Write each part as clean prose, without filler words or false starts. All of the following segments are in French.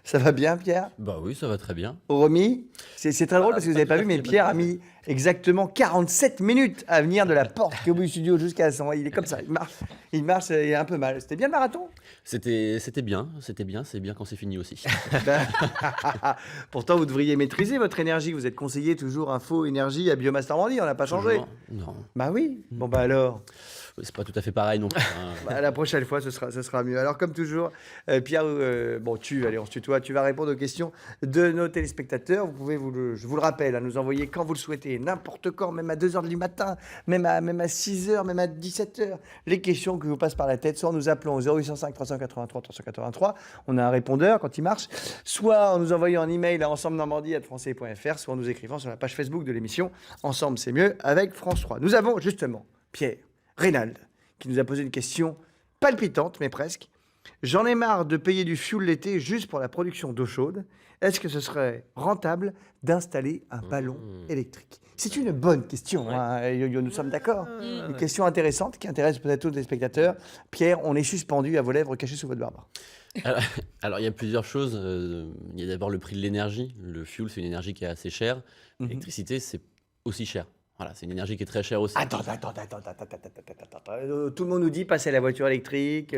Ça va bien, Pierre? Bah oui, ça va très bien. Romy? C'est très drôle parce que vous pas n'avez tout pas à vu, fait, mais y a pas de Pierre a problème. mis exactement 47 minutes à venir de la porte qui est au bout du studio jusqu'à son. Il est comme ça, il marche, il est un peu mal. C'était bien le marathon? C'était bien, c'est bien quand c'est fini aussi. Ben, pourtant, vous devriez maîtriser votre énergie. Vous êtes conseiller toujours info, énergie à Biomasse Normandie, on n'a pas changé. Toujours? Non, Bah oui, bon bah alors. c'est pas tout à fait pareil non plus, hein. Bah, la prochaine fois, ce sera mieux. Alors, comme toujours, Pierre, bon, allez, on se tutoie, tu vas répondre aux questions de nos téléspectateurs. Vous pouvez, je vous le rappelle, à nous envoyer quand vous le souhaitez, n'importe quand, même à 2 h du matin, même à 6 h, même à 17 h, les questions qui vous passent par la tête, soit en nous appelant au 0805 383 383, on a un répondeur quand il marche, soit en nous envoyant un email à ensemble-normandie@francais.fr, soit en nous écrivant sur la page Facebook de l'émission Ensemble, c'est mieux avec France 3. Nous avons justement, Pierre, Reynald, qui nous a posé une question palpitante, mais presque. J'en ai marre de payer du fioul l'été juste pour la production d'eau chaude. Est-ce que ce serait rentable d'installer un ballon électrique? C'est une bonne question, hein, Yo-Yo, nous sommes d'accord. Une question intéressante qui intéresse peut-être tous les spectateurs. Pierre, on est suspendu à vos lèvres cachées sous votre barbe. Alors, il y a plusieurs choses. Il y a d'abord le prix de l'énergie. Le fuel, c'est une énergie qui est assez chère. L'électricité, c'est aussi cher. Voilà, c'est une énergie qui est très chère aussi. Attends. Tout le monde nous dit passer à la voiture électrique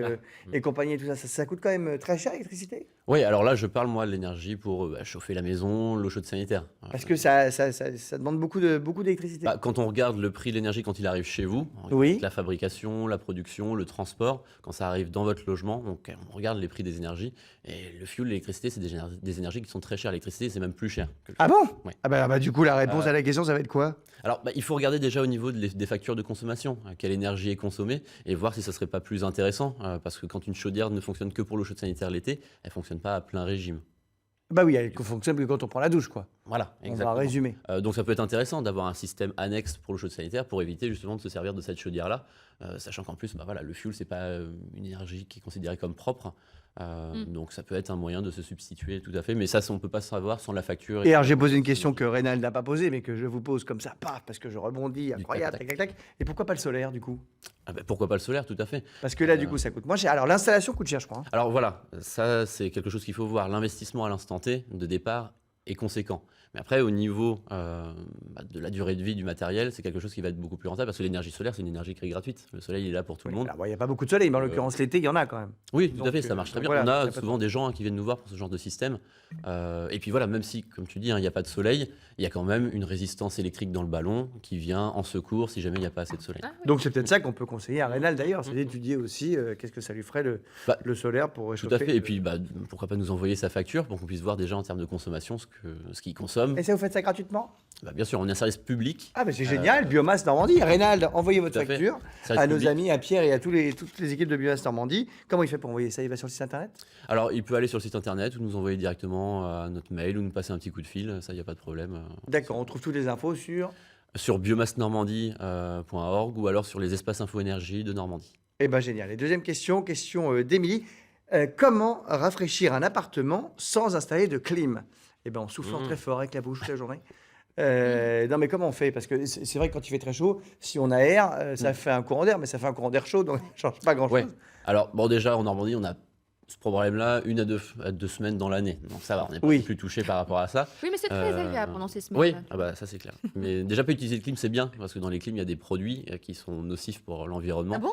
et compagnie et tout ça. Ça coûte quand même très cher l'électricité? Oui, alors là, je parle moi de l'énergie pour chauffer la maison, l'eau chaude sanitaire. Voilà. Parce que ça demande beaucoup d'électricité. Bah, quand on regarde le prix de l'énergie quand il arrive chez vous, on Oui. regarde la fabrication, la production, le transport, quand ça arrive dans votre logement, on regarde les prix des énergies. Et le fuel, l'électricité, c'est des énergies qui sont très chères. L'électricité, c'est même plus cher que le Ah bon? Ouais. Ah bah du coup, la réponse à la question, ça va être quoi? Alors, il faut regarder déjà au niveau des factures de consommation, quelle énergie est consommée, et voir si ça serait pas plus intéressant, parce que quand une chaudière ne fonctionne que pour l'eau chaude sanitaire l'été, elle fonctionne pas à plein régime. Bah oui, elle fonctionne que quand on prend la douche, quoi. Voilà, On va exactement. résumer. Donc ça peut être intéressant d'avoir un système annexe pour l'eau chaude sanitaire pour éviter justement de se servir de cette chaudière-là, sachant qu'en plus, voilà, le fuel, c'est pas une énergie qui est considérée comme propre. Donc ça peut être un moyen de se substituer tout à fait, mais ça, on peut pas savoir sans la facture. Et alors, j'ai posé une question que Reynald n'a pas posée, mais que je vous pose comme ça, paf, parce que je rebondis, incroyable, tac, tac. Et pourquoi pas le solaire, du coup? Pourquoi pas le solaire, tout à fait. Parce que là, du coup, ça coûte moins cher. Alors, l'installation coûte cher, je crois, hein. Alors voilà, ça c'est quelque chose qu'il faut voir. L'investissement à l'instant T de départ est conséquent. Mais après, au niveau de la durée de vie du matériel, c'est quelque chose qui va être beaucoup plus rentable parce que l'énergie solaire, c'est une énergie qui est gratuite. Le soleil il est là pour tout le monde. Alors, il n'y a pas beaucoup de soleil, mais en l'occurrence, l'été, il y en a quand même. Oui, tout à Donc, fait, ça marche très bien. voilà, On y a a pas de souvent des gens qui viennent nous voir pour ce genre de système. Et puis voilà, même si, comme tu dis, il n'y a pas de soleil, il y a quand même une résistance électrique dans le ballon qui vient en secours si jamais il n'y a pas assez de soleil. Donc, c'est peut-être ça qu'on peut conseiller à Reynald, d'ailleurs, c'est d'étudier aussi qu'est-ce que ça lui ferait le solaire pour Tout réchauffer. à fait. Et puis, pourquoi pas nous envoyer sa facture pour qu'on puisse voir déjà en termes de consommation ce qu'il consomme. Et ça, vous faites ça gratuitement? Bien sûr, on est un service public. Ah, mais c'est génial, Biomasse Normandie. Reynald, envoyez votre Tout à fait. facture Service à nos public. amis, à Pierre et à toutes les équipes de Biomasse Normandie. Comment il fait pour envoyer ça? Il va sur le site internet? Alors, il peut aller sur le site internet ou nous envoyer directement à notre mail ou nous passer un petit coup de fil, ça, il n'y a pas de problème. D'accord, on trouve toutes les infos Sur biomassenormandie.org ou alors sur les espaces info énergie de Normandie. Eh ben génial. Et deuxième question d'Émilie. Comment rafraîchir un appartement sans installer de clim? Eh ben en soufflant très fort avec la bouche toute la journée. Non, mais comment on fait? Parce que c'est vrai que quand il fait très chaud, si on aère, ça fait un courant d'air, mais ça fait un courant d'air chaud, donc ça ne change pas grand-chose. Ouais. Alors, déjà, en Normandie, on a ce problème-là 1 à 2 semaines dans l'année. Donc ça va, on n'est pas plus touché par rapport à ça. Oui, mais c'est très agréable pendant ces Oui, semaines. ça c'est clair. Mais déjà, pas utiliser le clim, c'est bien, parce que dans les clims, il y a des produits qui sont nocifs pour l'environnement. Ah bon?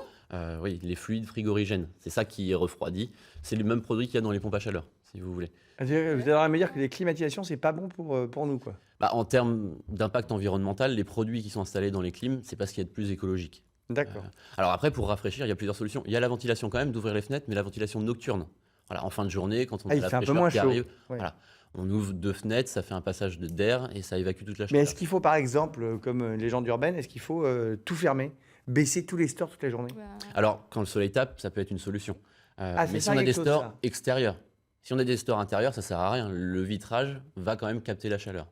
Oui, les fluides frigorigènes. C'est ça qui refroidit. C'est le même produit qu'il y a dans les pompes à chaleur, si vous voulez. Vous allez me dire que les climatisations, c'est pas bon pour nous, quoi. En termes d'impact environnemental, les produits qui sont installés dans les clims, c'est pas ce qu'il y a de plus écologique. D'accord. Alors après, pour rafraîchir, il y a plusieurs solutions. Il y a la ventilation quand même, d'ouvrir les fenêtres, mais la ventilation nocturne. Voilà, en fin de journée, quand on a il la fait un peu fraîcheur moins qui chaud. arrive, Ouais. voilà, on ouvre 2 fenêtres, ça fait un passage d'air et ça évacue toute la Mais chaleur. est-ce qu'il faut, par exemple, comme légende urbaine, est-ce qu'il faut tout fermer, baisser tous les stores toute la journée? Alors, quand le soleil tape, ça peut être une solution. c'est Mais si ça, on a quelque des chose, stores ça. extérieurs, si on a des stores intérieurs, ça sert à rien. Le vitrage va quand même capter la chaleur.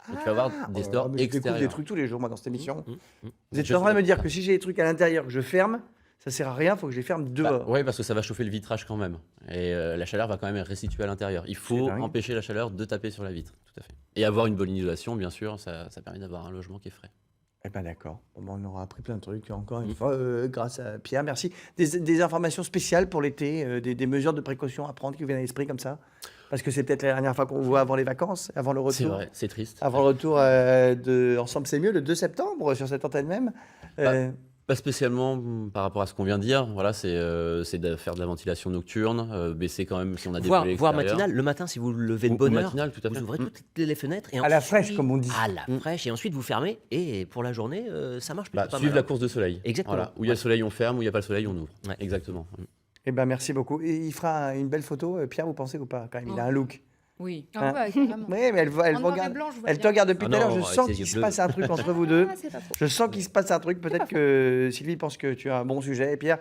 Donc tu vas avoir des stores mais je découvre extérieurs. des trucs tous les jours, moi, dans cette émission. Vous êtes Je en train de sais. me dire que si j'ai des trucs à l'intérieur que je ferme, ça sert à rien, il faut que je les ferme dehors. Oui, parce que ça va chauffer le vitrage quand même. Et la chaleur va quand même être restituée à l'intérieur. Il faut dingue. empêcher la chaleur de taper sur la vitre, tout à fait. Et avoir une bonne isolation, bien sûr, ça permet d'avoir un logement qui est frais. Eh ben d'accord. Bon, ben, on aura appris plein de trucs encore une fois grâce à Pierre. Merci. Des informations spéciales pour l'été, des mesures de précaution à prendre qui vous viennent à l'esprit comme ça? Parce que c'est peut-être la dernière fois qu'on vous voit avant les vacances, avant le retour. C'est vrai, c'est triste. Avant le retour de Ensemble c'est mieux, le 2 septembre, sur cette antenne même. Pas spécialement par rapport à ce qu'on vient de dire. Voilà, c'est de faire de la ventilation nocturne, baisser quand même si on a des Voire volets voire extérieurs. matinale. Le matin, si vous levez de Ou bonne heure, matinale, tout à fait. vous ouvrez toutes les fenêtres. Et À la ensuite- fraîche, comme on dit. À la fraîche. Et ensuite, vous fermez. Et pour la journée, ça marche plutôt pas Suivre mal. la course de soleil. Exactement. Voilà. Où il y a le soleil, on ferme. Où il n'y a pas le soleil, on ouvre. Ouais. Exactement. Eh ben, merci beaucoup. Et il fera une belle photo, Pierre, vous pensez ou pas quand même? Il a Oh. un look. Oui. Ah ouais, carrément. Oui, mais elle En vous noir et regarde. blanc, je vois Elle te bien. regarde depuis Ah tout à l'heure. non, Je avec sens ses qu'il yeux se bleus. passe un truc entre vous deux. Ah, c'est pas faux. Je sens qu'il se passe un truc. Peut-être pas que Sylvie pense que tu as un bon sujet. Et Pierre